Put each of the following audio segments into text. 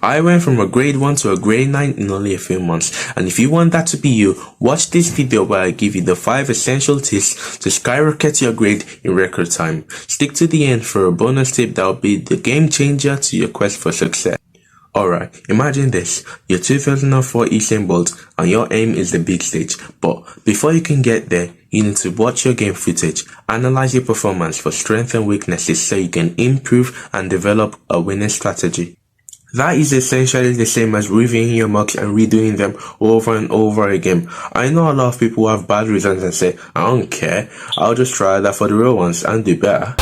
I went from a grade 1 to a grade 9 in only a few months, and if you want that to be you, watch this video where I give you the 5 essential tips to skyrocket your grade in record time. Stick to the end for a bonus tip that will be the game changer to your quest for success. Alright, imagine this, you're 2004 Usain Bolt and your aim is the big stage, but before you can get there, you need to watch your game footage, analyze your performance for strengths and weaknesses so you can improve and develop a winning strategy. That is essentially the same as reviewing your mocks and redoing them over and over again. I know a lot of people have bad results and say, I don't care, I'll just try that for the real ones and do better.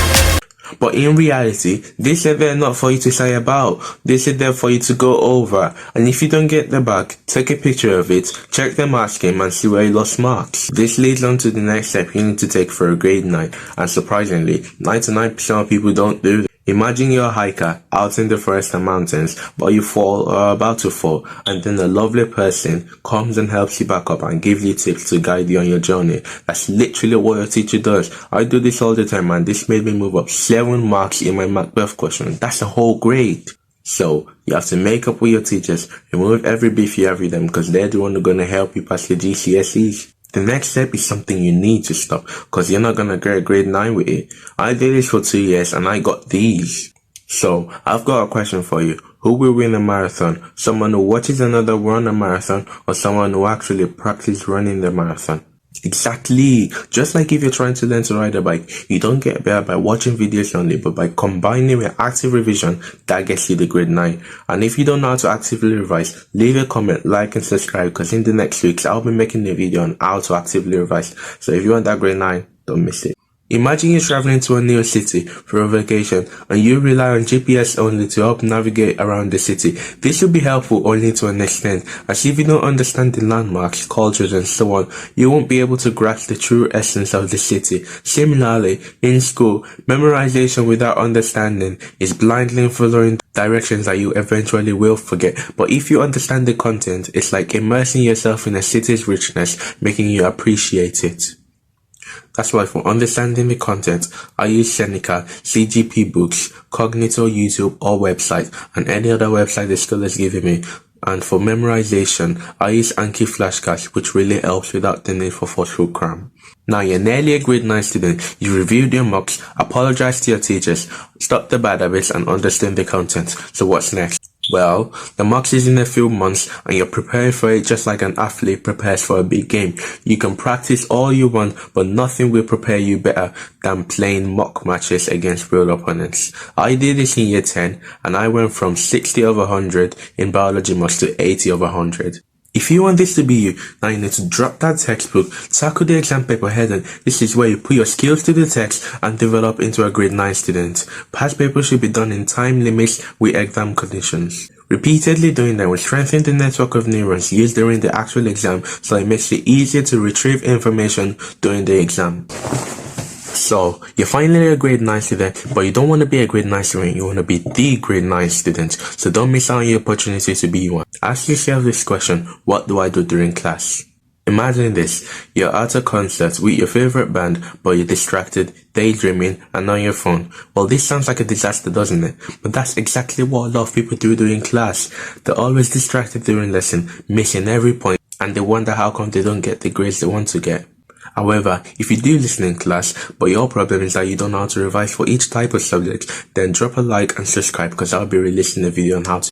But in reality, this is there not for you to say about, this is there for you to go over, and if you don't get the bag, take a picture of it, check the mark scheme and see where you lost marks. This leads on to the next step you need to take for a grade 9, and surprisingly, 99% of people don't do this. Imagine you're a hiker out in the forest and mountains, but you fall or are about to fall, and then a lovely person comes and helps you back up and gives you tips to guide you on your journey. That's literally what your teacher does. I do this all the time, and this made me move up 7 marks in my Macbeth question. That's a whole grade. So, you have to make up with your teachers, remove every beef you have with them, because they're the one who's going to help you pass your GCSEs. The next step is something you need to stop, because you're not going to get a grade 9 with it. I did this for 2 years and I got these. So, I've got a question for you. Who will win a marathon? Someone who watches another run a marathon, or someone who actually practices running the marathon? Exactly. Just like if you're trying to learn to ride a bike, you don't get better by watching videos only, but by combining with active revision, that gets you the grade 9. And if you don't know how to actively revise, leave a comment, like and subscribe, because in the next weeks I'll be making a video on how to actively revise. So if you want that grade 9, don't miss it. Imagine you're traveling to a new city for a vacation and you rely on GPS only to help navigate around the city. This will be helpful only to an extent, as if you don't understand the landmarks, cultures and so on, you won't be able to grasp the true essence of the city. Similarly, in school, memorization without understanding is blindly following directions that you eventually will forget. But if you understand the content, it's like immersing yourself in a city's richness, making you appreciate it. That's why for understanding the content, I use Seneca, CGP books, Cognito, YouTube or website, and any other website the school has given me. And for memorization, I use Anki flashcards, which really helps without the need for forceful cram. Now you're nearly a grade 9 student, you reviewed your mocks, apologize to your teachers, stop the bad habits and understand the content. So what's next? Well, the mocks is in a few months and you're preparing for it just like an athlete prepares for a big game. You can practice all you want, but nothing will prepare you better than playing mock matches against real opponents. I did this in year 10 and I went from 60 over 100 in biology mocks to 80 over 100. If you want this to be you, now you need to drop that textbook, tackle the exam paper head on. This is where you put your skills to the test and develop into a grade 9 student. Past papers should be done in time limits with exam conditions. Repeatedly doing that will strengthen the network of neurons used during the actual exam, so it makes it easier to retrieve information during the exam. So, you're finally a grade 9 student, but you don't want to be a grade 9 student, you want to be the grade 9 student. So don't miss out on your opportunity to be one. Ask yourself this question, what do I do during class? Imagine this, you're at a concert with your favorite band, but you're distracted, daydreaming, and on your phone. Well, this sounds like a disaster, doesn't it? But that's exactly what a lot of people do during class. They're always distracted during lesson, missing every point, and they wonder how come they don't get the grades they want to get. However, if you do listen in class, but your problem is that you don't know how to revise for each type of subject, then drop a like and subscribe because I'll be releasing a video on how to